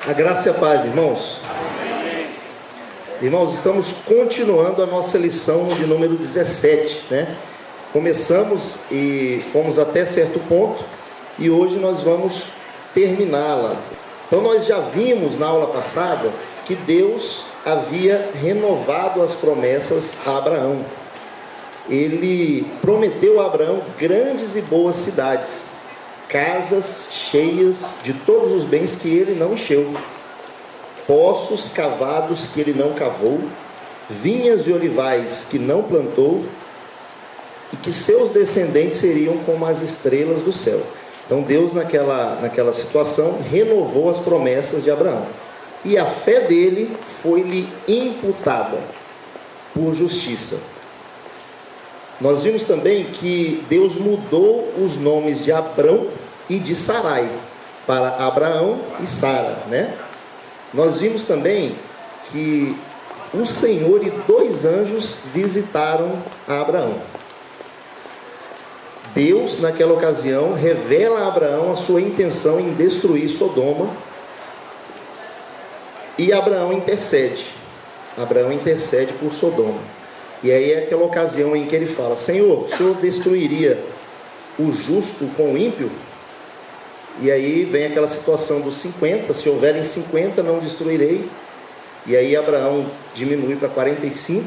A graça e a paz, irmãos. Irmãos, estamos continuando a nossa lição de número 17, né? Começamos e fomos até certo ponto e hoje nós vamos terminá-la. Então nós já vimos na aula passada que Deus havia renovado as promessas a Abraão. Ele prometeu a Abraão grandes e boas cidades, casas cheias de todos os bens que ele não encheu, poços cavados que ele não cavou, vinhas e olivais que não plantou, e que seus descendentes seriam como as estrelas do céu. Então Deus naquela situação renovou as promessas de Abraão, e a fé dele foi-lhe imputada por justiça. Nós vimos também que Deus mudou os nomes de Abrão e de Sarai para Abraão e Sara, né? Nós vimos também que o Senhor e 2 anjos visitaram a Abraão. Deus, naquela ocasião, revela a Abraão a sua intenção em destruir Sodoma, e Abraão intercede. Abraão intercede por Sodoma. E aí é aquela ocasião em que ele fala: Senhor, o Senhor destruiria o justo com o ímpio? E aí vem aquela situação dos 50, se houverem 50 não destruirei. E aí Abraão diminui para 45,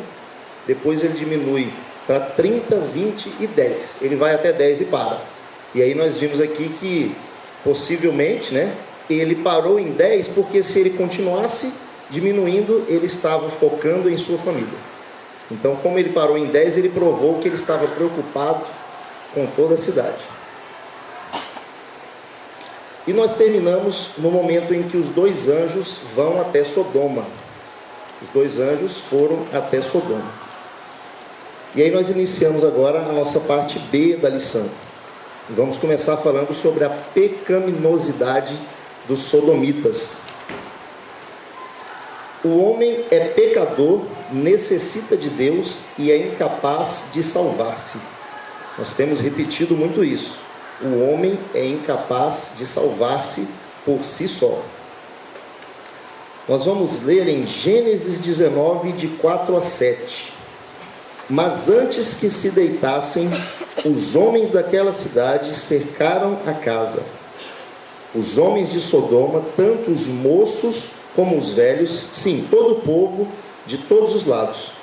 depois ele diminui para 30, 20 e 10. Ele vai até 10 e para. E aí nós vimos aqui que possivelmente, né, ele parou em 10 porque se ele continuasse diminuindo, ele estava focando em sua família. Então, como ele parou em 10, ele provou que ele estava preocupado com toda a cidade. E nós terminamos no momento em que os 2 anjos vão até Sodoma. Os 2 anjos foram até Sodoma. E aí nós iniciamos agora a nossa parte B da lição. Vamos começar falando sobre a pecaminosidade dos sodomitas. O homem é pecador, necessita de Deus e é incapaz de salvar-se. Nós temos repetido muito isso. O homem é incapaz de salvar-se por si só. Nós vamos ler em Gênesis 19, de 4 a 7. Mas antes que se deitassem, os homens daquela cidade cercaram a casa. Os homens de Sodoma, tanto os moços como os velhos, sim, todo o povo de todos os lados,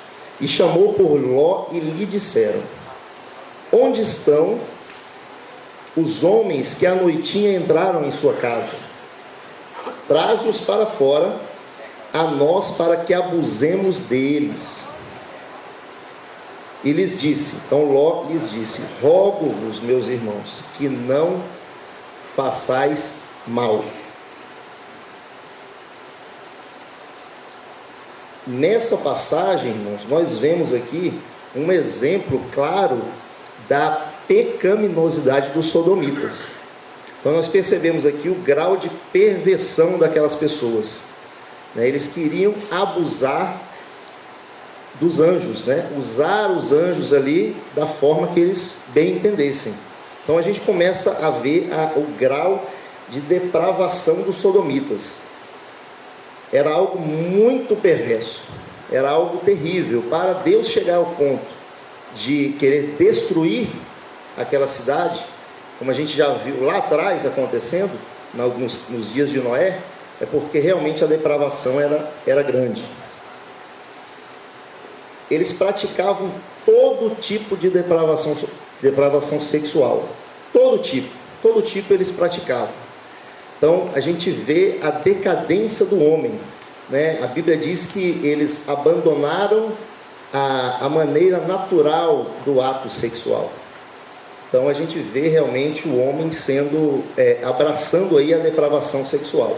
e chamou por Ló e lhe disseram: onde estão os homens que à noitinha entraram em sua casa? Traze-os para fora, a nós, para que abusemos deles. E lhes disse, então Ló lhes disse: rogo-vos, meus irmãos, que não façais mal. Nessa passagem, irmãos, nós vemos aqui um exemplo claro da pecaminosidade dos sodomitas. Então nós percebemos aqui o grau de perversão daquelas pessoas, né? Eles queriam abusar dos anjos, né? Usar os anjos ali da forma que eles bem entendessem. Então a gente começa a ver o grau de depravação dos sodomitas. Era algo muito perverso, era algo terrível. Para Deus chegar ao ponto de querer destruir aquela cidade, como a gente já viu lá atrás acontecendo, nos dias de Noé, é porque realmente a depravação era grande. Eles praticavam todo tipo de depravação sexual, todo tipo eles praticavam. Então a gente vê a decadência do homem, né? A Bíblia diz que eles abandonaram a maneira natural do ato sexual. Então a gente vê realmente o homem abraçando aí a depravação sexual.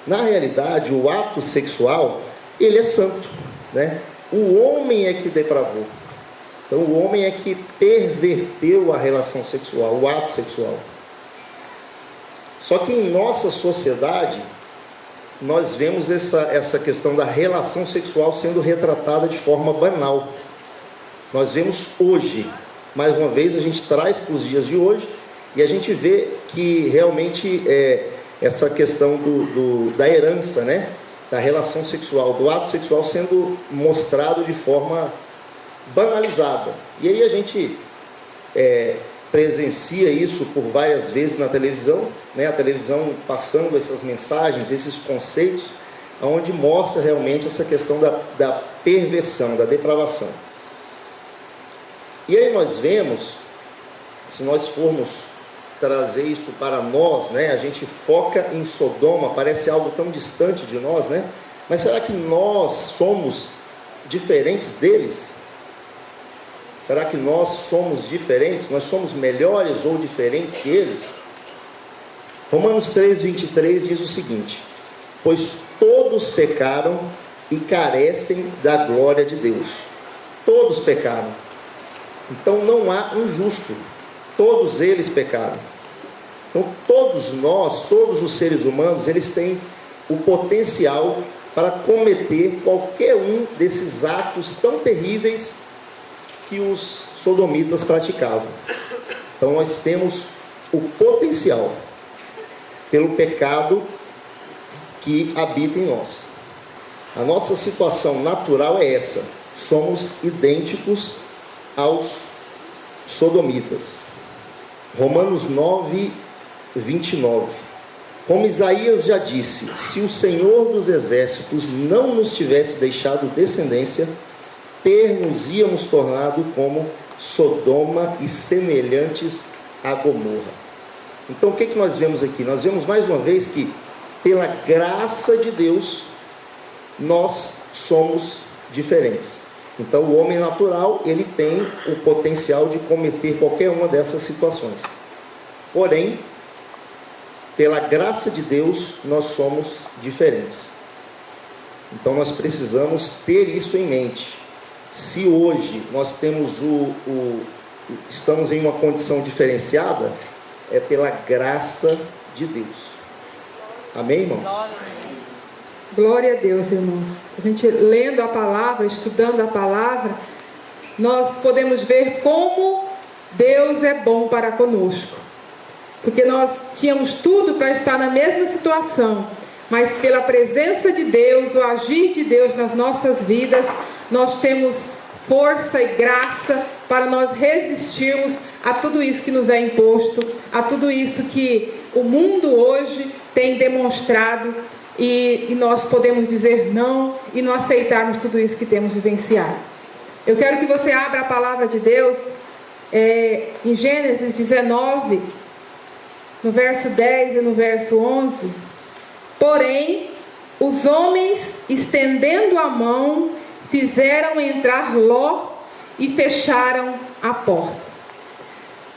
Na realidade, o ato sexual, ele é santo, né? O homem é que depravou. Então o homem é que perverteu a relação sexual, o ato sexual. Só que em nossa sociedade, nós vemos essa questão da relação sexual sendo retratada de forma banal. Nós vemos hoje, mais uma vez, a gente traz para os dias de hoje, e a gente vê que realmente essa questão da herança, né? Da relação sexual, do ato sexual sendo mostrado de forma banalizada. E aí a gente presencia isso por várias vezes na televisão, né? A televisão passando essas mensagens, esses conceitos, onde mostra realmente essa questão da perversão, da depravação. E aí nós vemos, se nós formos trazer isso para nós, né? A gente foca em Sodoma, parece algo tão distante de nós, né? Mas será que nós somos diferentes deles? Será que nós somos diferentes? Nós somos melhores ou diferentes que eles? Romanos 3:23 diz o seguinte: pois todos pecaram e carecem da glória de Deus. Todos pecaram. Então não há um justo. Todos eles pecaram. Então todos nós, todos os seres humanos, eles têm o potencial para cometer qualquer um desses atos tão terríveis que os sodomitas praticavam. Então nós temos o potencial pelo pecado que habita em nós. A nossa situação natural é essa: somos idênticos aos sodomitas. Romanos 9:29. Como Isaías já disse, se o Senhor dos exércitos não nos tivesse deixado descendência, ter-nos-íamos tornado como Sodoma e semelhantes a Gomorra. Então o que nós vemos aqui? Nós vemos mais uma vez que, pela graça de Deus, nós somos diferentes. Então o homem natural, ele tem o potencial de cometer qualquer uma dessas situações. Porém, pela graça de Deus, nós somos diferentes. Então nós precisamos ter isso em mente. Se hoje nós temos estamos em uma condição diferenciada, é pela graça de Deus. Amém, irmãos? Glória a Deus, irmãos. A gente lendo a palavra, estudando a palavra, nós podemos ver como Deus é bom para conosco. Porque nós tínhamos tudo para estar na mesma situação, mas pela presença de Deus, o agir de Deus nas nossas vidas, nós temos força e graça para nós resistirmos a tudo isso que nos é imposto, a tudo isso que o mundo hoje tem demonstrado, e nós podemos dizer não e não aceitarmos tudo isso que temos vivenciado. Eu quero que você abra a palavra de Deus em Gênesis 19, no verso 10 e no verso 11. Porém, os homens, estendendo a mão, fizeram entrar Ló e fecharam a porta.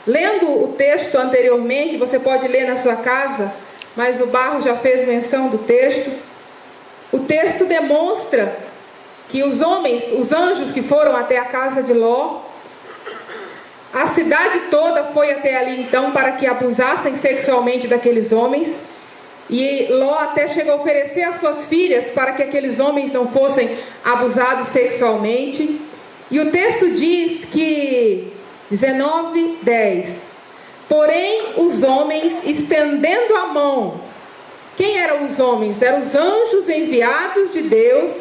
Lendo o texto anteriormente, você pode ler na sua casa, mas o Barro já fez menção do texto. O texto demonstra que os homens, os anjos que foram até a casa de Ló, a cidade toda foi até ali então para que abusassem sexualmente daqueles homens. E Ló até chegou a oferecer as suas filhas para que aqueles homens não fossem abusados sexualmente. E o texto diz que 19:10. Porém, os homens, estendendo a mão. Quem eram os homens? Eram os anjos enviados de Deus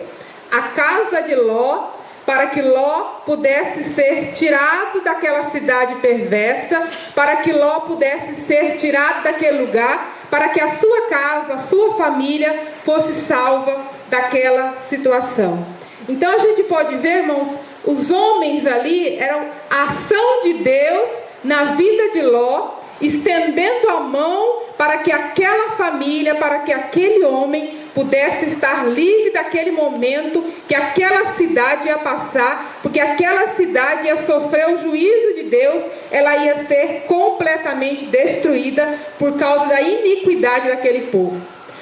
à casa de Ló, para que Ló pudesse ser tirado daquela cidade perversa, para que Ló pudesse ser tirado daquele lugar, para que a sua casa, a sua família fosse salva daquela situação. Então a gente pode ver, irmãos, os homens ali eram a ação de Deus na vida de Ló, estendendo a mão para que aquela família, para que aquele homem pudesse estar livre daquele momento que aquela cidade ia passar, porque aquela cidade ia sofrer o juízo de Deus, ela ia ser completamente destruída por causa da iniquidade daquele povo.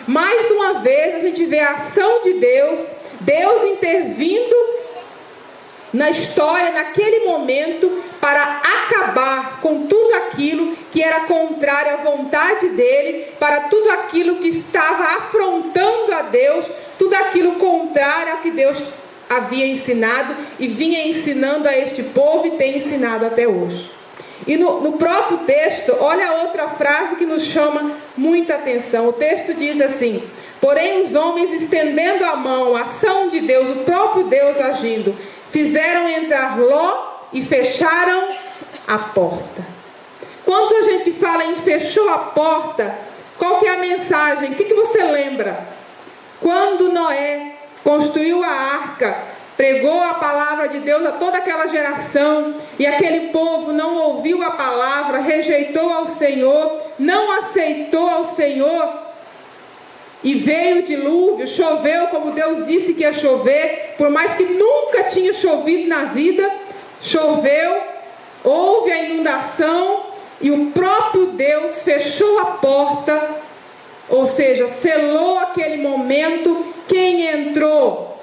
Mais uma vez a gente vê a ação de Deus, Deus intervindo na história, naquele momento, para acabar com tudo aquilo que era contrário à vontade dele, para tudo aquilo que estava afrontando a Deus, tudo aquilo contrário a que Deus havia ensinado e vinha ensinando a este povo e tem ensinado até hoje. E no próprio texto, olha a outra frase que nos chama muita atenção. O texto diz assim: porém os homens, estendendo a mão, a ação de Deus, o próprio Deus agindo, fizeram entrar Ló e fecharam a porta. Quando a gente fala em fechou a porta, qual que é a mensagem? O que você lembra? Quando Noé construiu a arca, pregou a palavra de Deus a toda aquela geração, e aquele povo não ouviu a palavra, rejeitou ao Senhor, não aceitou ao Senhor, e veio o dilúvio, choveu como Deus disse que ia chover, por mais que nunca tinha chovido na vida, choveu, houve a inundação, e o próprio Deus fechou a porta, ou seja, selou aquele momento. Quem entrou,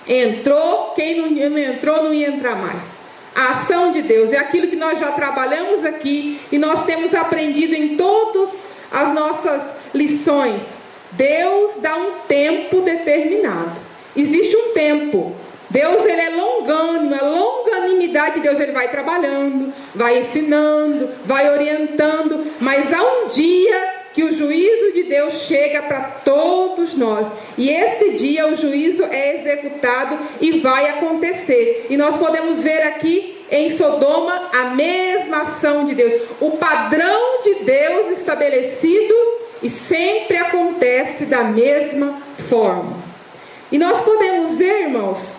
entrou, quem não entrou, não ia entrar mais. A ação de Deus é aquilo que nós já trabalhamos aqui, e nós temos aprendido em todas as nossas lições. Deus dá um tempo determinado. Existe um tempo. Deus, ele é longânimo, a longanimidade de Deus, ele vai trabalhando, vai ensinando, vai orientando, mas há um dia que o juízo de Deus chega para todos nós, e esse dia o juízo é executado e vai acontecer. E nós podemos ver aqui em Sodoma a mesma ação de Deus, o padrão de Deus estabelecido, e sempre acontece da mesma forma. E nós podemos ver, irmãos,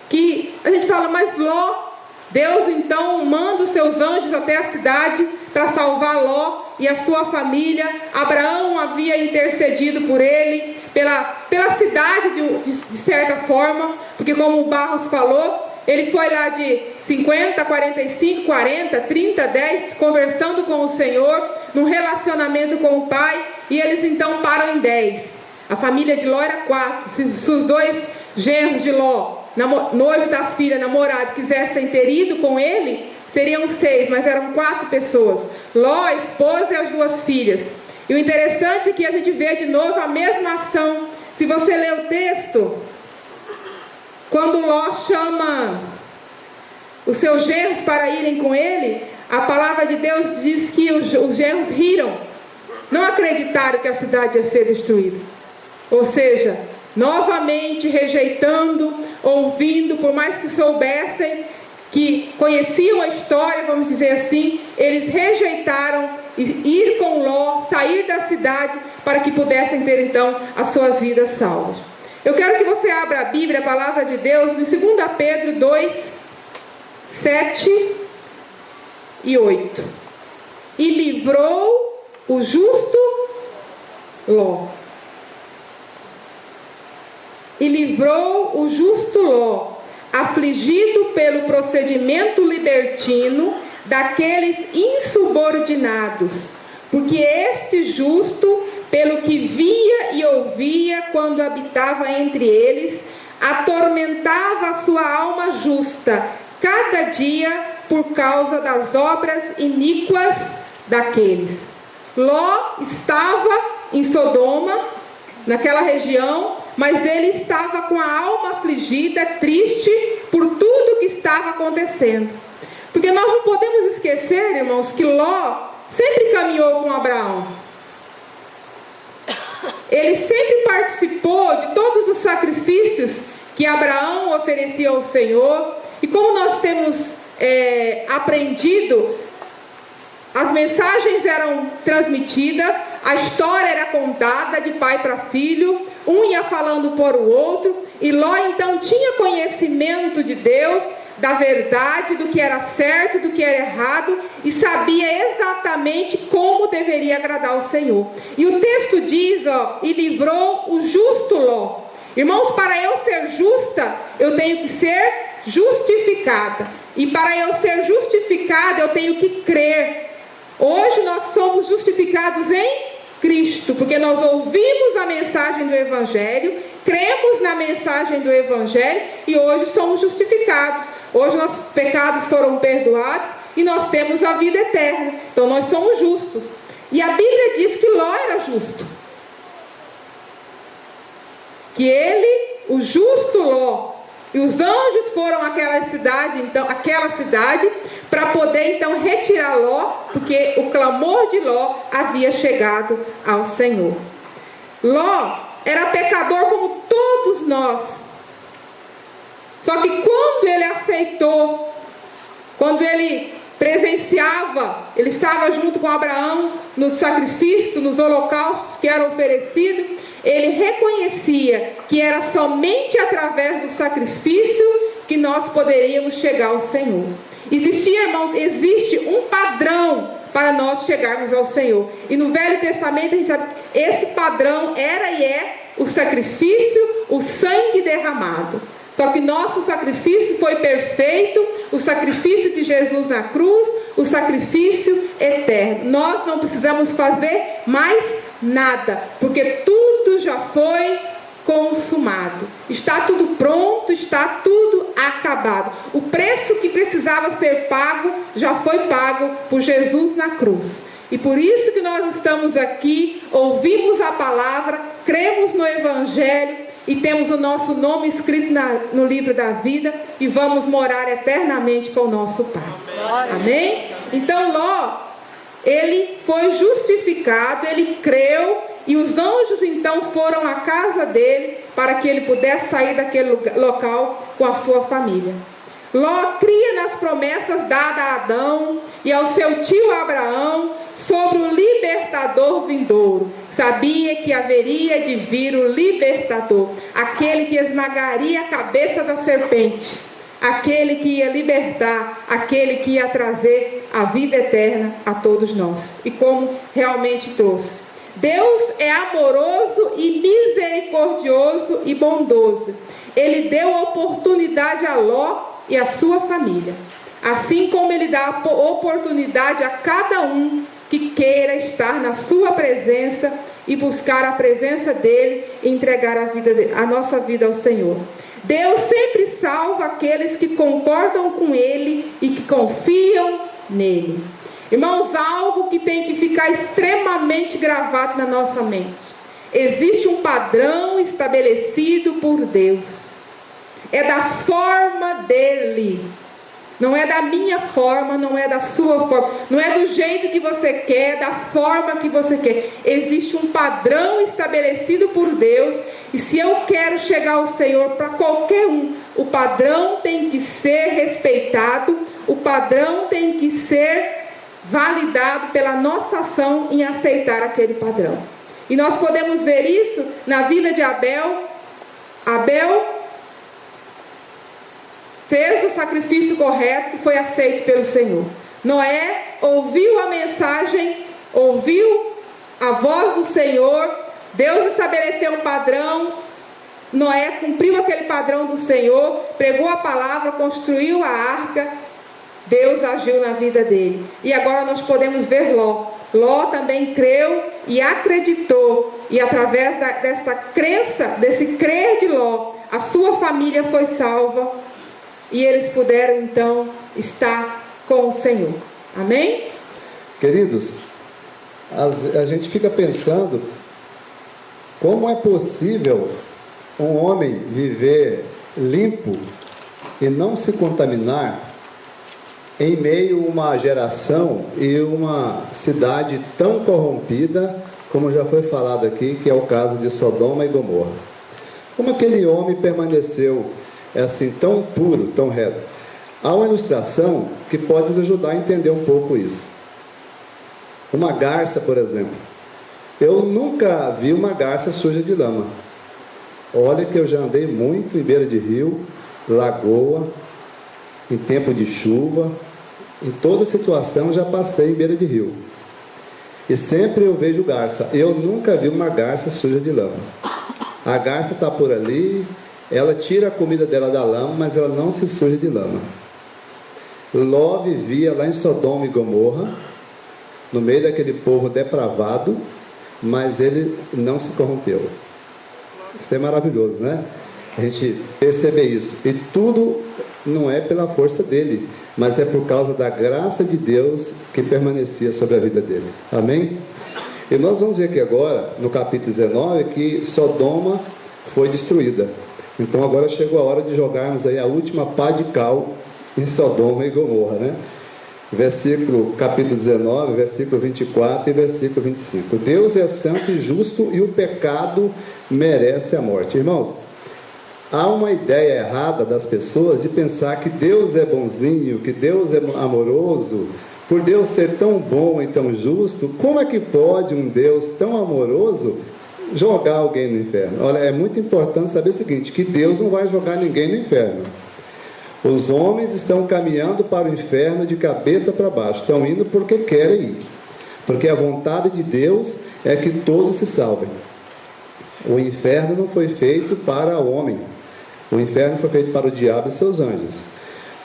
que a gente fala, mas Ló, Deus então manda os seus anjos até a cidade para salvar Ló e a sua família. Abraão havia intercedido por ele, pela cidade de certa forma, porque como o Barros falou, ele foi lá de 50, 45, 40, 30, 10, conversando com o Senhor, num relacionamento com o Pai, e eles então param em 10. A família de Ló era 4, se os dois genros de Ló, noivo das filhas, namorado, quisessem ter ido com ele, seriam 6, mas eram 4 pessoas. Ló, a esposa e as 2 filhas. E o interessante é que a gente vê de novo a mesma ação. Se você ler o texto, quando Ló chama os seus genros para irem com ele, a palavra de Deus diz que os genros riram, não acreditaram que a cidade ia ser destruída. Ou seja, novamente rejeitando, ouvindo, por mais que soubessem, que conheciam a história, vamos dizer assim, eles rejeitaram ir com Ló, sair da cidade, para que pudessem ter então as suas vidas salvas. Eu quero que você abra a Bíblia, a palavra de Deus, em 2 Pedro 2, 7 e 8. E livrou o justo Ló. E livrou o justo Ló, afligido pelo procedimento libertino daqueles insubordinados, porque este justo, pelo que via e ouvia quando habitava entre eles, atormentava a sua alma justa, cada dia por causa das obras iníquas daqueles. Ló estava em Sodoma, naquela região, mas ele estava com a alma afligida, triste por tudo que estava acontecendo. Porque nós não podemos esquecer, irmãos, que Ló sempre caminhou com Abraão. Ele sempre participou de todos os sacrifícios que Abraão oferecia ao Senhor. E como nós temos aprendido, as mensagens eram transmitidas, a história era contada de pai para filho, um ia falando por o outro, e Ló então tinha conhecimento de Deus, da verdade, do que era certo, do que era errado, e sabia exatamente como deveria agradar ao Senhor. E o texto diz, e livrou o justo Ló. Irmãos, para eu ser justa, eu tenho que ser justificada. E para eu ser justificada, eu tenho que crer. Hoje nós somos justificados em Cristo, porque nós ouvimos a mensagem do Evangelho, cremos na mensagem do Evangelho, e hoje somos justificados. Hoje nossos pecados foram perdoados e nós temos a vida eterna. Então nós somos justos. E a Bíblia diz que Ló era justo. Que ele, o justo Ló, e os anjos foram àquela cidade, então, para poder então retirar Ló, porque o clamor de Ló havia chegado ao Senhor. Ló era pecador como todos nós. Só que quando ele aceitou, quando ele presenciava, ele estava junto com Abraão no sacrifício, nos holocaustos que eram oferecidos, ele reconhecia que era somente através do sacrifício que nós poderíamos chegar ao Senhor. Existe um padrão para nós chegarmos ao Senhor. E no Velho Testamento a gente sabe que esse padrão era e é o sacrifício, o sangue derramado. Só que nosso sacrifício foi perfeito, o sacrifício de Jesus na cruz, o sacrifício eterno. Nós não precisamos fazer mais nada, porque tudo já foi consumado. Está tudo pronto, está tudo acabado. O preço que precisava ser pago já foi pago por Jesus na cruz. E por isso que nós estamos aqui, ouvimos a palavra, cremos no Evangelho e temos o nosso nome escrito no livro da vida e vamos morar eternamente com o nosso Pai. Amém? Então Ló, ele foi justificado, ele creu, e os anjos então foram à casa dele para que ele pudesse sair daquele local com a sua família. Ló cria nas promessas dadas a Adão e ao seu tio Abraão sobre o libertador vindouro. Sabia que haveria de vir o libertador, aquele que esmagaria a cabeça da serpente, aquele que ia libertar, aquele que ia trazer a vida eterna a todos nós. E como realmente trouxe. Deus é amoroso e misericordioso e bondoso. Ele deu oportunidade a Ló e a sua família, assim como ele dá oportunidade a cada um que queira estar na sua presença e buscar a presença dele e entregar a nossa vida ao Senhor. Deus sempre salva aqueles que concordam com ele e que confiam nele. Irmãos, algo que tem que ficar extremamente gravado na nossa mente. Existe um padrão estabelecido por Deus. É da forma dele. Não é da minha forma, não é da sua forma. Não é do jeito que você quer, da forma que você quer. Existe um padrão estabelecido por Deus. E se eu quero chegar ao Senhor, para qualquer um, o padrão tem que ser respeitado. O padrão tem que ser validado pela nossa ação em aceitar aquele padrão. E nós podemos ver isso na vida de Abel. Abel fez o sacrifício correto, foi aceito pelo Senhor. Noé ouviu a mensagem, ouviu a voz do Senhor, Deus estabeleceu um padrão, Noé cumpriu aquele padrão do Senhor, pregou a palavra, construiu a arca, Deus agiu na vida dele. E agora nós podemos ver Ló. Ló também creu e acreditou, e através dessa crença, desse crer de Ló, a sua família foi salva, e eles puderam então estar com o Senhor. Amém? Queridos, a gente fica pensando como é possível um homem viver limpo e não se contaminar em meio a uma geração e uma cidade tão corrompida, como já foi falado aqui, que é o caso de Sodoma e Gomorra. Como aquele homem permaneceu assim tão puro, tão reto? Há uma ilustração que pode nos ajudar a entender um pouco isso. Uma garça, por exemplo. Eu nunca vi uma garça suja de lama. Olha que eu já andei muito em beira de rio, lagoa, em tempo de chuva, em toda situação já passei em beira de rio. E sempre eu vejo garça. Eu nunca vi uma garça suja de lama. A garça está por ali, ela tira a comida dela da lama, mas ela não se suja de lama. Ló vivia lá em Sodoma e Gomorra, no meio daquele povo depravado, mas ele não se corrompeu. Isso é maravilhoso, né? A gente perceber isso. E tudo não é pela força dele, mas é por causa da graça de Deus que permanecia sobre a vida dele. Amém? E nós vamos ver aqui agora, no capítulo 19, que Sodoma foi destruída. Então agora chegou a hora de jogarmos aí a última pá de cal em Sodoma e Gomorra, né? capítulo 19, versículo 24 e versículo 25. Deus é santo e justo e o pecado merece a morte. Irmãos, há uma ideia errada das pessoas de pensar que Deus é bonzinho, que Deus é amoroso. Por Deus ser tão bom e tão justo, como é que pode um Deus tão amoroso jogar alguém no inferno? Olha, é muito importante saber o seguinte, que Deus não vai jogar ninguém no inferno. Os homens estão caminhando para o inferno de cabeça para baixo, estão indo porque querem ir, porque a vontade de Deus é que todos se salvem. O inferno não foi feito para o homem, o inferno foi feito para o diabo e seus anjos.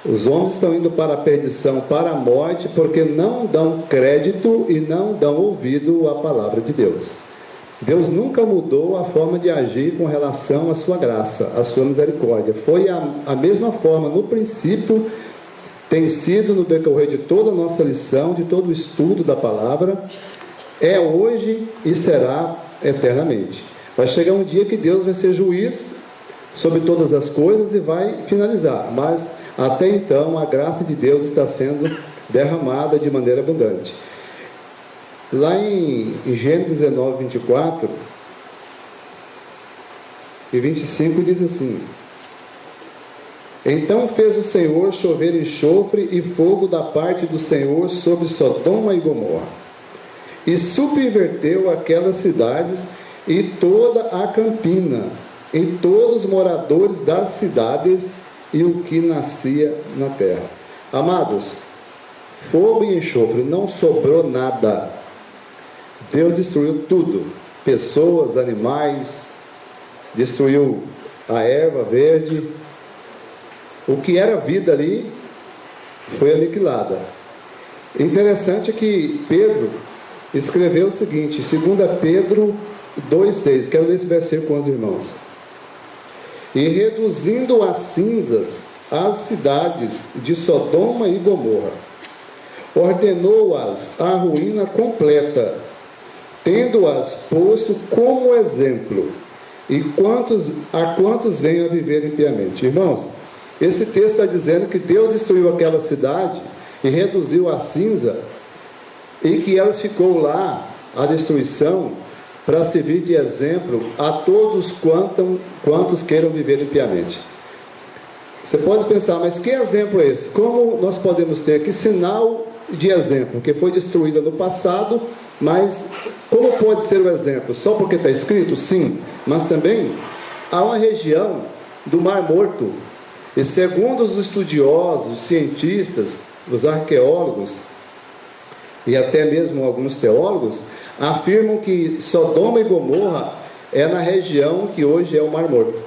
Os homens estão indo para a perdição, para a morte, porque não dão crédito e não dão ouvido à palavra de Deus. Deus nunca mudou a forma de agir com relação à sua graça, à sua misericórdia. Foi a mesma forma no princípio, tem sido no decorrer de toda a nossa lição, de todo o estudo da palavra, é hoje e será eternamente. Vai chegar um dia que Deus vai ser juiz sobre todas as coisas e vai finalizar, mas até então a graça de Deus está sendo derramada de maneira abundante. Lá em Gênesis 19, 24 e 25 diz assim: Então fez o Senhor chover enxofre e fogo da parte do Senhor sobre Sodoma e Gomorra, e subverteu aquelas cidades e toda a campina, e todos os moradores das cidades e o que nascia na terra. Amados, fogo e enxofre, não sobrou nada. Deus destruiu tudo, pessoas, animais, destruiu a erva verde. O que era vida ali foi aniquilada. Interessante é que Pedro escreveu o seguinte, 2 Pedro 2,6, quero ler esse versículo com os irmãos. E reduzindo a cinzas as cidades de Sodoma e Gomorra, ordenou-as à ruína completa, tendo-as posto como exemplo, e a quantos venham a viver impiamente. Irmãos, esse texto está dizendo que Deus destruiu aquela cidade e reduziu a cinza, e que elas ficou lá, a destruição, para servir de exemplo a todos quantos queiram viver impiamente. Você pode pensar, mas que exemplo é esse? Como nós podemos ter? Que sinal de exemplo? Que foi destruída no passado, mas como pode ser o exemplo? Só porque está escrito? Sim, mas também há uma região do Mar Morto, e segundo os estudiosos, os cientistas, os arqueólogos, e até mesmo alguns teólogos, afirmam que Sodoma e Gomorra é na região que hoje é o Mar Morto.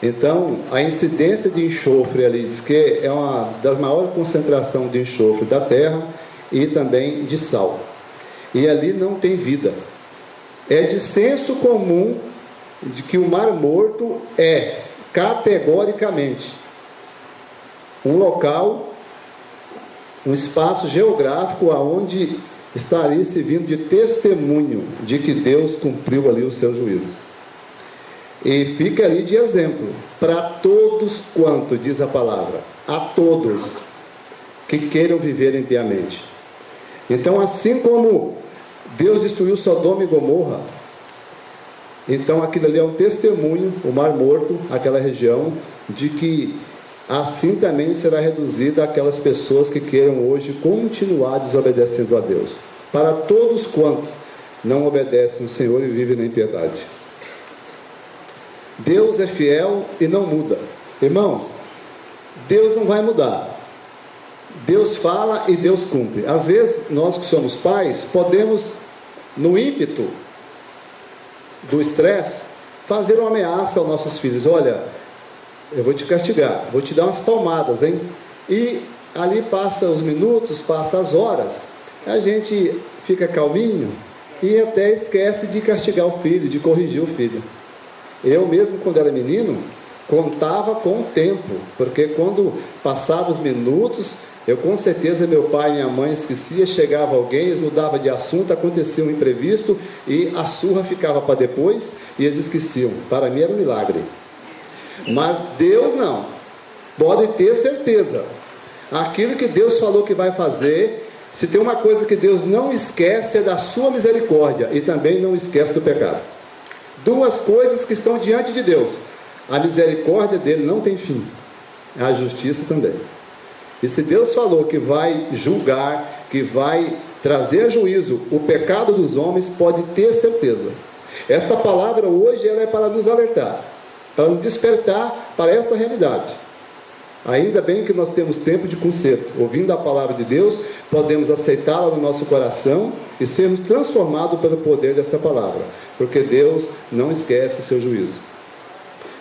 Então, a incidência de enxofre ali diz que é uma das maiores concentrações de enxofre da terra e também de sal. E ali não tem vida. É de senso comum de que o Mar Morto é, categoricamente, um local, um espaço geográfico aonde estaria servindo de testemunho de que Deus cumpriu ali o seu juízo. E fica ali de exemplo para todos quanto, diz a palavra, a todos que queiram viver impiamente. Então, assim como Deus destruiu Sodoma e Gomorra, então aquilo ali é um testemunho, o Mar Morto, aquela região, de que assim também será reduzida aquelas pessoas que queiram hoje continuar desobedecendo a Deus. Para todos quanto não obedecem ao Senhor e vivem na impiedade. Deus é fiel e não muda. Irmãos, Deus não vai mudar. Deus fala e Deus cumpre. Às vezes, nós que somos pais, podemos, no ímpeto do estresse, fazer uma ameaça aos nossos filhos. Olha, eu vou te castigar, vou te dar umas palmadas, hein? E ali passa os minutos, passa as horas, a gente fica calminho e até esquece de castigar o filho, de corrigir o filho. Eu mesmo, quando era menino, contava com o tempo, porque quando passavam os minutos, eu com certeza, meu pai e minha mãe esquecia, chegava alguém, eles mudavam de assunto, acontecia um imprevisto e a surra ficava para depois e eles esqueciam. Para mim era um milagre. Mas Deus não, pode ter certeza, aquilo que Deus falou que vai fazer. Se tem uma coisa que Deus não esquece, é da sua misericórdia, e também não esquece do pecado. Duas coisas que estão diante de Deus: a misericórdia dele não tem fim, a justiça também. E se Deus falou que vai julgar, que vai trazer a juízo o pecado dos homens, pode ter certeza. Esta palavra hoje ela é para nos alertar, para nos despertar para essa realidade. Ainda bem que nós temos tempo de conserto. Ouvindo a palavra de Deus, podemos aceitá-la no nosso coração e sermos transformados pelo poder desta palavra, porque Deus não esquece o seu juízo.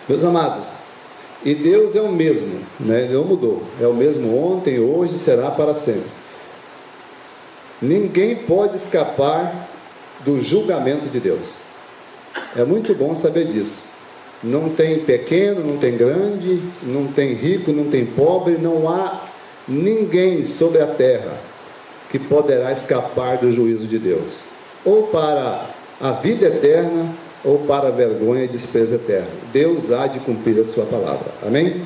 Meus amados, e Deus é o mesmo, né? Ele não mudou, é o mesmo ontem, hoje, será para sempre. Ninguém pode escapar do julgamento de Deus. É muito bom saber disso. Não tem pequeno, não tem grande, não tem rico, não tem pobre, não há ninguém sobre a terra que poderá escapar do juízo de Deus, ou para a vida eterna, ou para a vergonha e desprezo eterno. Deus há de cumprir a sua palavra. Amém?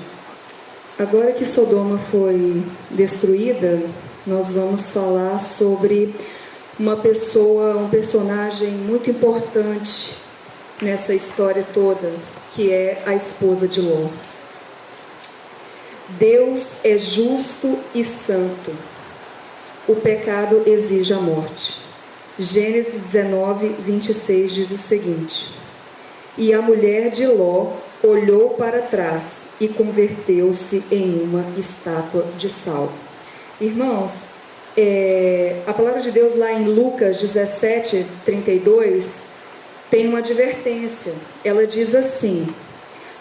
Agora que Sodoma foi destruída, nós vamos falar sobre uma pessoa, um personagem muito importante nessa história toda, que é a esposa de Ló. Deus é justo e santo. O pecado exige a morte. Gênesis 19, 26 diz o seguinte: e a mulher de Ló olhou para trás e converteu-se em uma estátua de sal. Irmãos, a palavra de Deus lá em Lucas 17, 32, tem uma advertência. Ela diz assim: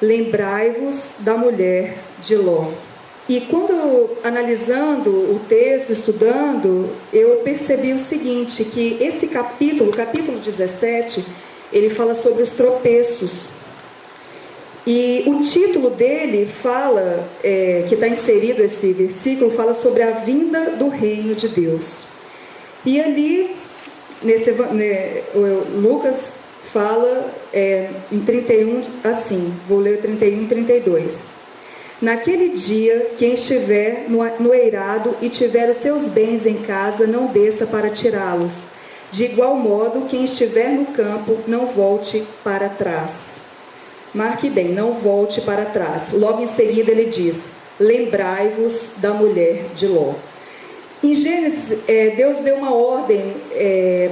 lembrai-vos da mulher de Ló. E quando analisando o texto, estudando, eu percebi o seguinte, que esse capítulo, o capítulo 17, ele fala sobre os tropeços. E o título dele fala, que está inserido esse versículo, fala sobre a vinda do reino de Deus. E ali, Lucas fala em 31, assim, vou ler 31 e 32. Naquele dia, quem estiver no eirado e tiver os seus bens em casa, não desça para tirá-los. De igual modo, quem estiver no campo, não volte para trás. Marque bem, não volte para trás. Logo em seguida ele diz: lembrai-vos da mulher de Ló. Em Gênesis, Deus deu uma ordem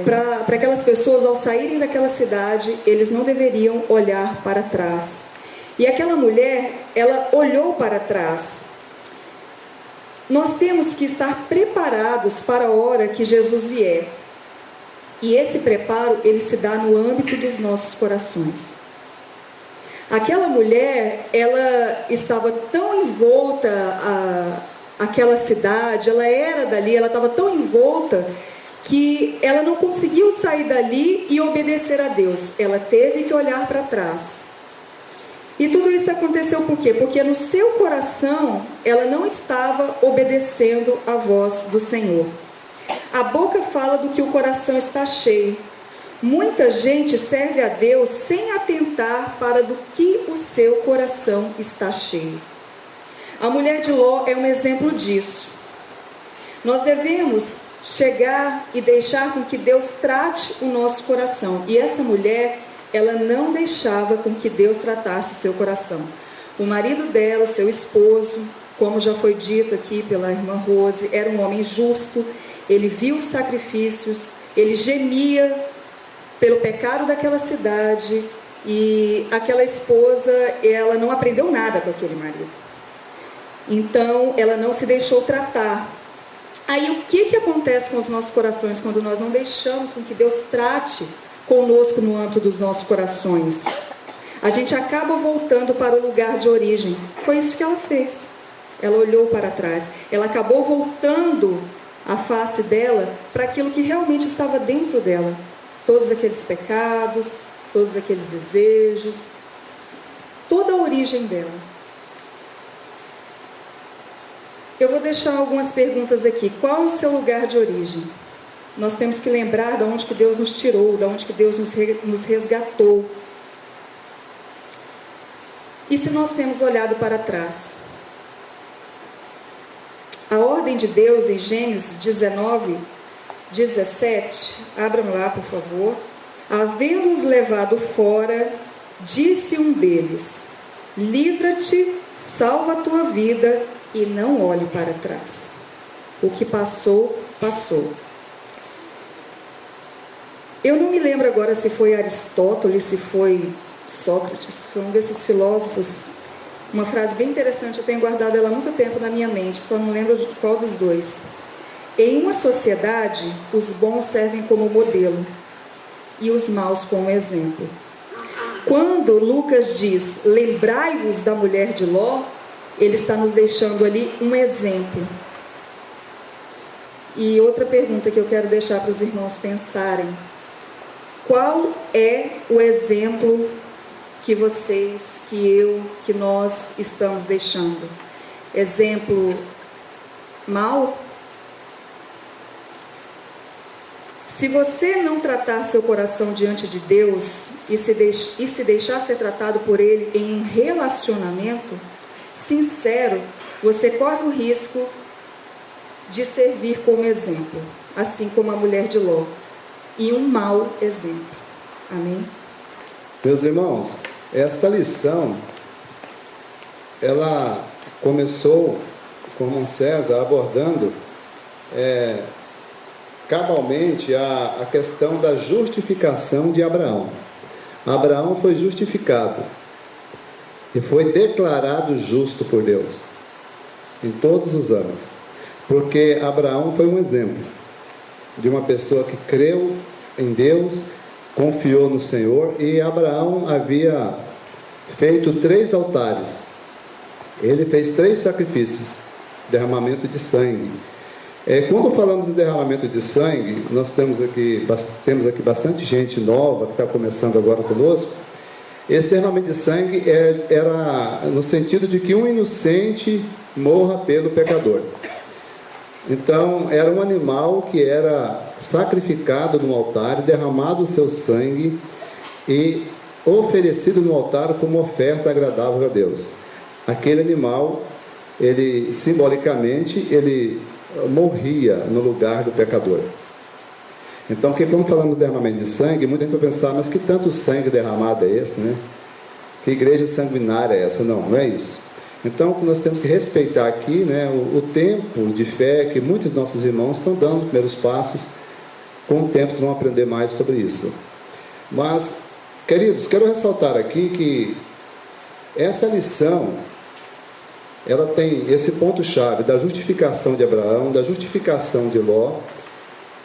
para aquelas pessoas, ao saírem daquela cidade, eles não deveriam olhar para trás. E aquela mulher, ela olhou para trás. Nós temos que estar preparados para a hora que Jesus vier. E esse preparo, ele se dá no âmbito dos nossos corações. Aquela mulher, ela estava tão envolta àquela cidade, ela era dali, ela estava tão envolta que ela não conseguiu sair dali e obedecer a Deus. Ela teve que olhar para trás. E tudo isso aconteceu por quê? Porque no seu coração ela não estava obedecendo a voz do Senhor. A boca fala do que o coração está cheio. Muita gente serve a Deus sem atentar para do que o seu coração está cheio. A mulher de Ló é um exemplo disso. Nós devemos chegar e deixar com que Deus trate o nosso coração. E essa mulher, ela não deixava com que Deus tratasse o seu coração. O marido dela, o seu esposo, como já foi dito aqui pela irmã Rose, era um homem justo. Ele viu os sacrifícios, ele gemia pelo pecado daquela cidade, e aquela esposa, ela não aprendeu nada com aquele marido. Então, ela não se deixou tratar. Aí, o que acontece com os nossos corações quando nós não deixamos com que Deus trate conosco no âmbito dos nossos corações? A gente acaba voltando para o lugar de origem. Foi isso que ela fez. Ela olhou para trás. Ela acabou voltando a face dela para aquilo que realmente estava dentro dela. Todos aqueles pecados, todos aqueles desejos, toda a origem dela. Eu vou deixar algumas perguntas aqui. Qual é o seu lugar de origem? Nós temos que lembrar de onde que Deus nos tirou, de onde que Deus nos resgatou. E se nós temos olhado para trás? A ordem de Deus em Gênesis 19, 17, abram lá, por favor. Havendo-os levado fora, disse um deles: livra-te, salva a tua vida e não olhe para trás. O que passou, passou. Eu não me lembro agora se foi Aristóteles, se foi Sócrates, foi um desses filósofos. Uma frase bem interessante, eu tenho guardado ela há muito tempo na minha mente, só não lembro de qual dos dois. Em uma sociedade, os bons servem como modelo e os maus como exemplo. Quando Lucas diz, lembrai-vos da mulher de Ló, ele está nos deixando ali um exemplo. E outra pergunta que eu quero deixar para os irmãos pensarem: qual é o exemplo que vocês, que eu, que nós estamos deixando? Exemplo mau? Se você não tratar seu coração diante de Deus e se deixar ser tratado por Ele em um relacionamento sincero, você corre o risco de servir como exemplo, assim como a mulher de Ló, e um mau exemplo. Amém? Meus irmãos, esta lição, ela começou com o irmão César abordando cabalmente a questão da justificação de Abraão. Abraão foi justificado e foi declarado justo por Deus em todos os âmbitos, porque Abraão foi um exemplo de uma pessoa que creu em Deus, confiou no Senhor. E Abraão havia feito 3 altares, ele fez 3 sacrifícios, derramamento de sangue. Quando falamos de derramamento de sangue, nós temos aqui bastante gente nova que está começando agora conosco. Esse derramamento de sangue era no sentido de que um inocente morra pelo pecador. Então, era um animal que era sacrificado no altar, derramado o seu sangue e oferecido no altar como oferta agradável a Deus. Aquele animal, ele simbolicamente, ele morria no lugar do pecador. Então, quando falamos de derramamento de sangue, muita gente vai pensar, mas que tanto sangue derramado é esse, né? Que igreja sanguinária é essa? Não é isso. Então, nós temos que respeitar aqui, né, o tempo de fé que muitos de nossos irmãos estão dando os primeiros passos. Com o tempo vocês vão aprender mais sobre isso. Mas, queridos, quero ressaltar aqui que essa lição, ela tem esse ponto-chave da justificação de Abraão, da justificação de Ló,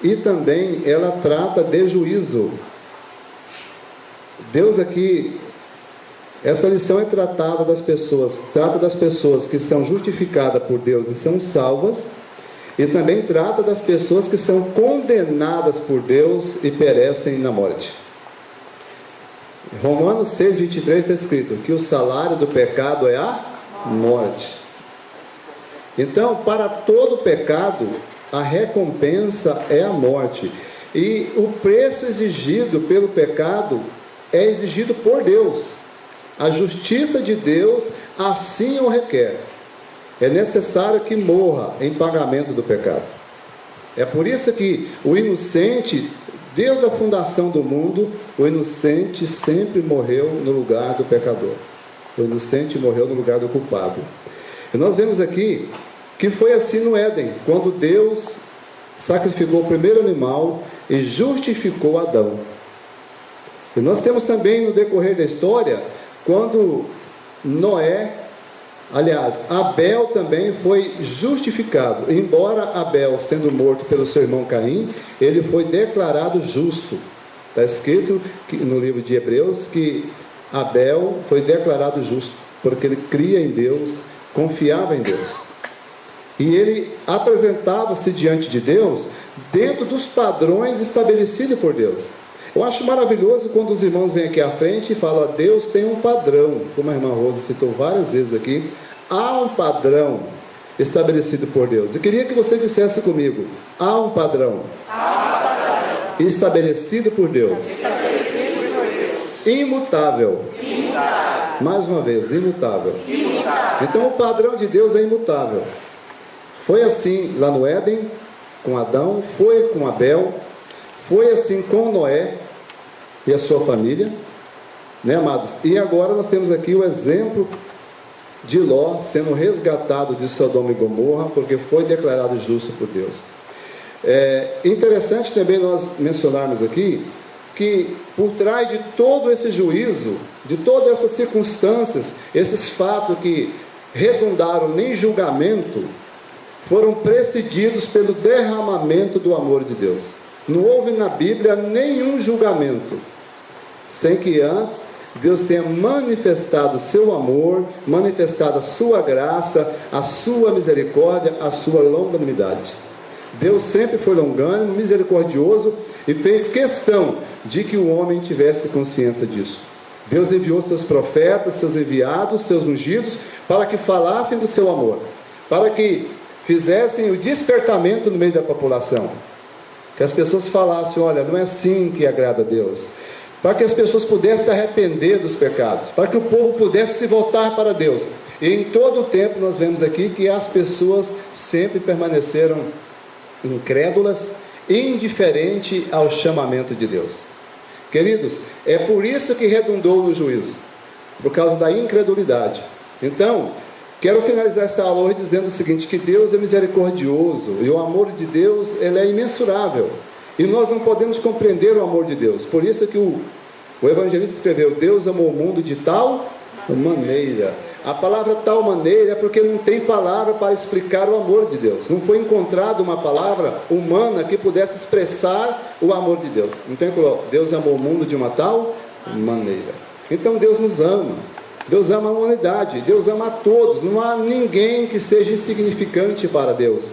e também ela trata de juízo. Deus aqui, essa lição é trata das pessoas que são justificadas por Deus e são salvas, e também trata das pessoas que são condenadas por Deus e perecem na morte. Romanos 6, 23 está escrito que o salário do pecado é a morte. Então, para todo pecado, a recompensa é a morte. E o preço exigido pelo pecado é exigido por Deus. A justiça de Deus assim o requer. É necessário que morra em pagamento do pecado. É por isso que o inocente, desde a fundação do mundo, o inocente sempre morreu no lugar do pecador. O inocente morreu no lugar do culpado. E nós vemos aqui que foi assim no Éden, quando Deus sacrificou o primeiro animal e justificou Adão. E nós temos também no decorrer da história, quando Abel também foi justificado. Embora Abel, sendo morto pelo seu irmão Caim, ele foi declarado justo. Está escrito no livro de Hebreus que Abel foi declarado justo, porque ele cria em Deus, confiava em Deus. E ele apresentava-se diante de Deus dentro dos padrões estabelecidos por Deus. Eu acho maravilhoso quando os irmãos vêm aqui à frente e falam: Deus tem um padrão, como a irmã Rosa citou várias vezes aqui. Há um padrão estabelecido por Deus. Eu queria que você dissesse comigo: há um padrão, estabelecido por Deus. Imutável. Mais uma vez, imutável. Então o padrão de Deus é imutável. Foi assim lá no Éden, com Adão, foi com Abel, foi assim com Noé e a sua família, né, amados? E agora nós temos aqui o exemplo de Ló sendo resgatado de Sodoma e Gomorra, porque foi declarado justo por Deus. É interessante também nós mencionarmos aqui que por trás de todo esse juízo, de todas essas circunstâncias, esses fatos que redundaram em julgamento, foram precedidos pelo derramamento do amor de Deus. Não houve na Bíblia nenhum julgamento sem que antes Deus tenha manifestado seu amor, manifestado a sua graça, a sua misericórdia, a sua longanimidade. Deus sempre foi longânimo, misericordioso e fez questão de que o homem tivesse consciência disso. Deus enviou seus profetas, seus enviados, seus ungidos, para que falassem do seu amor, para que fizessem o despertamento no meio da população, que as pessoas falassem: olha, não é assim que agrada a Deus, para que as pessoas pudessem se arrepender dos pecados, para que o povo pudesse se voltar para Deus. E em todo o tempo nós vemos aqui que as pessoas sempre permaneceram incrédulas, indiferente ao chamamento de Deus. Queridos, é por isso que redundou no juízo, por causa da incredulidade. Então, quero finalizar essa aula hoje dizendo o seguinte, que Deus é misericordioso, e o amor de Deus, ele é imensurável, e nós não podemos compreender o amor de Deus. Por isso que o evangelista escreveu: Deus amou o mundo de tal maneira. A palavra tal maneira é porque não tem palavra para explicar o amor de Deus. Não foi encontrada uma palavra humana que pudesse expressar o amor de Deus. Então, Deus amou o mundo de uma tal maneira. Então Deus nos ama. Deus ama a humanidade. Deus ama a todos. Não há ninguém que seja insignificante para Deus.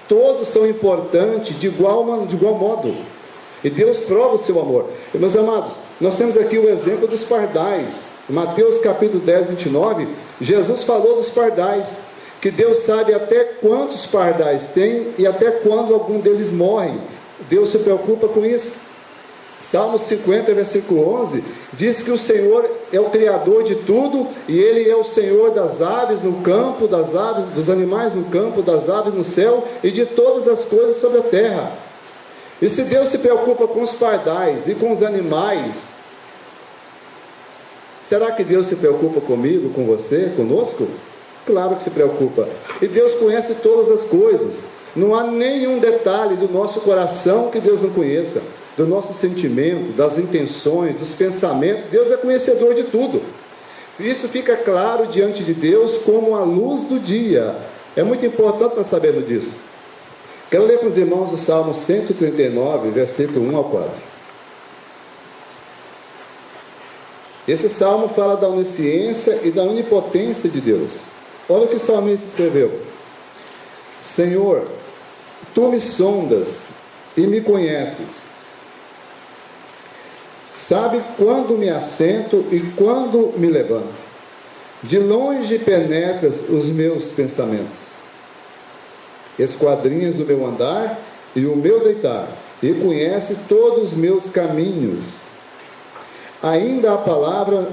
Todos são importantes de igual modo. E Deus prova o seu amor. E, meus amados, nós temos aqui o exemplo dos pardais. Em Mateus capítulo 10, 29, Jesus falou dos pardais, que Deus sabe até quantos pardais tem e até quando algum deles morre. Deus se preocupa com isso. Salmo 50, versículo 11, diz que o Senhor é o Criador de tudo, e Ele é o Senhor das aves no campo, das aves, dos animais no campo, das aves no céu, e de todas as coisas sobre a terra. E se Deus se preocupa com os pardais e com os animais, será que Deus se preocupa comigo, com você, conosco? Claro que se preocupa. E Deus conhece todas as coisas. Não há nenhum detalhe do nosso coração que Deus não conheça. Do nosso sentimento, das intenções, dos pensamentos. Deus é conhecedor de tudo. Isso fica claro diante de Deus como a luz do dia. É muito importante nós sabermos disso. Quero ler com os irmãos o Salmo 139, versículo 1 ao 4. Esse salmo fala da onisciência e da onipotência de Deus. Olha o que o salmista escreveu: Senhor, Tu me sondas e me conheces. Sabe quando me assento e quando me levanto. De longe penetras os meus pensamentos. Esquadrinhas o meu andar e o meu deitar, e conhece todos os meus caminhos. Ainda a palavra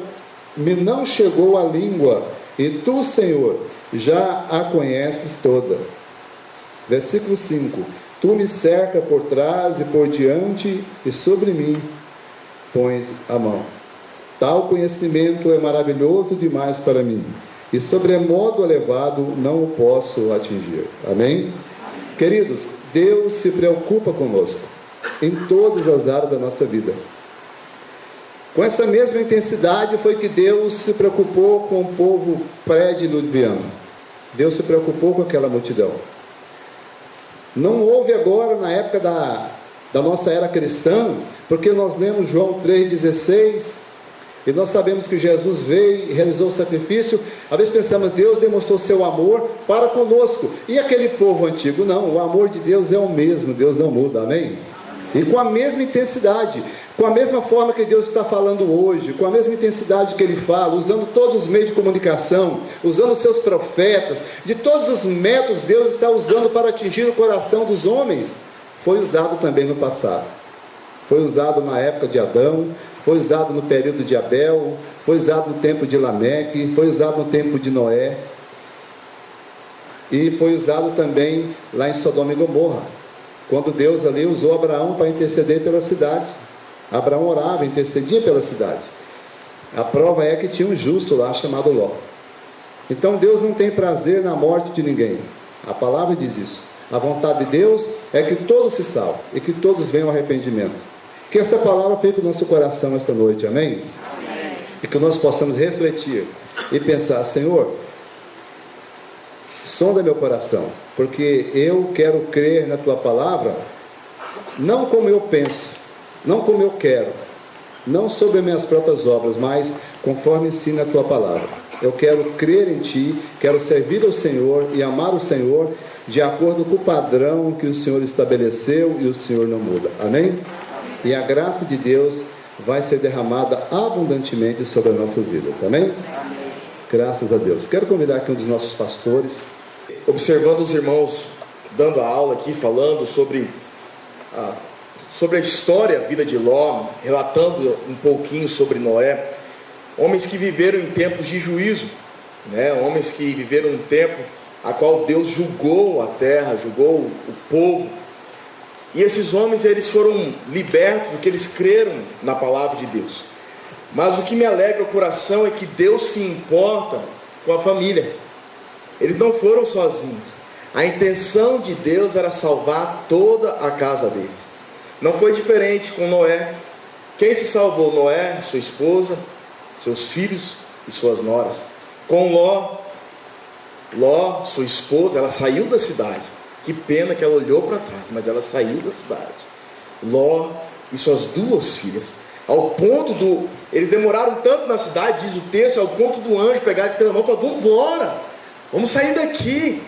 me não chegou à língua, e Tu, Senhor, já a conheces toda. Versículo 5: Tu me cerca por trás e por diante, e sobre mim pões a mão. Tal conhecimento é maravilhoso demais para mim, e sobremodo elevado não o posso atingir. Amém? Queridos, Deus se preocupa conosco, em todas as áreas da nossa vida. Com essa mesma intensidade foi que Deus se preocupou com o povo pré-diluviano. Deus se preocupou com aquela multidão. Não houve agora, na época da nossa era cristã, porque nós lemos João 3,16, e nós sabemos que Jesus veio e realizou o sacrifício. Às vezes pensamos, Deus demonstrou seu amor para conosco. E aquele povo antigo? Não, o amor de Deus é o mesmo, Deus não muda, amém? E com a mesma intensidade, com a mesma forma que Deus está falando hoje, com a mesma intensidade que Ele fala, usando todos os meios de comunicação, usando os seus profetas, de todos os métodos Deus está usando para atingir o coração dos homens, foi usado também no passado. Foi usado na época de Adão, foi usado no período de Abel, foi usado no tempo de Lameque, foi usado no tempo de Noé. E foi usado também lá em Sodoma e Gomorra, quando Deus ali usou Abraão para interceder pela cidade. Abraão orava, intercedia pela cidade. A prova é que tinha um justo lá chamado Ló. Então Deus não tem prazer na morte de ninguém. A palavra diz isso. A vontade de Deus é que todos se salvem e que todos venham ao arrependimento. Que esta palavra fique no nosso coração esta noite, amém? Amém. E que nós possamos refletir e pensar: Senhor, sonda meu coração, porque eu quero crer na tua palavra, não como eu penso, não como eu quero, não sobre minhas próprias obras, mas conforme ensina a tua palavra. Eu quero crer em ti, quero servir ao Senhor e amar o Senhor de acordo com o padrão que o Senhor estabeleceu e o Senhor não muda, amém? E a graça de Deus vai ser derramada abundantemente sobre as nossas vidas, amém? Graças a Deus. Quero convidar aqui um dos nossos pastores. Observando os irmãos dando a aula aqui, falando sobre a história, a vida de Ló, relatando um pouquinho sobre Noé, homens que viveram em tempos de juízo, né? Homens que viveram um tempo a qual Deus julgou a terra, julgou o povo, e esses homens, eles foram libertos porque eles creram na palavra de Deus. Mas o que me alegra o coração é que Deus se importa com a família. Eles não foram sozinhos. A intenção de Deus era salvar toda a casa deles. Não foi diferente com Noé. Quem se salvou? Noé, sua esposa, seus filhos e suas noras. Com Ló, sua esposa, ela saiu da cidade. Que pena que ela olhou para trás, mas ela saiu da cidade. Ló e suas duas filhas. Ao ponto eles demoraram tanto na cidade, diz o texto, ao ponto do anjo pegar pela mão e falar: vamos embora, vamos sair daqui.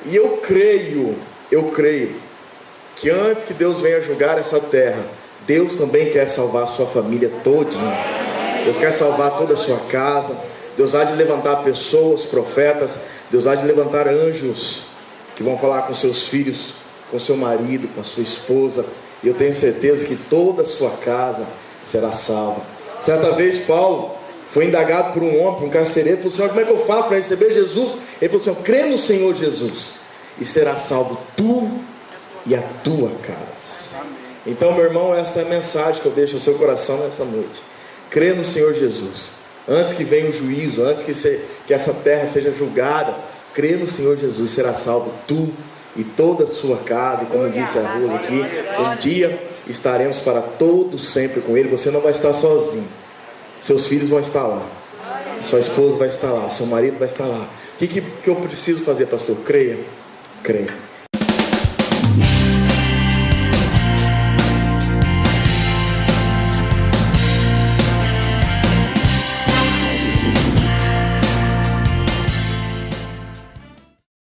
E eu creio que antes que Deus venha julgar essa terra, Deus também quer salvar a sua família todinha. Deus quer salvar toda a sua casa. Deus há de levantar pessoas, profetas. Deus há de levantar anjos que vão falar com seus filhos, com seu marido, com a sua esposa. E eu tenho certeza que toda a sua casa será salva. Certa vez Paulo foi indagado por um homem, por um carcereiro. Ele falou: Senhor, como é que eu faço para receber Jesus? Ele falou: Senhor, crê no Senhor Jesus e será salvo tu e a tua casa. Então, meu irmão, essa é a mensagem que eu deixo no seu coração nessa noite. Crê no Senhor Jesus. Antes que venha o juízo, antes que essa terra seja julgada, crê no Senhor Jesus, será salvo tu e toda a sua casa. E como disse a Rose aqui, um dia estaremos para todos sempre com Ele. Você não vai estar sozinho. Seus filhos vão estar lá, sua esposa vai estar lá, seu marido vai estar lá. O que eu preciso fazer, pastor? Creia.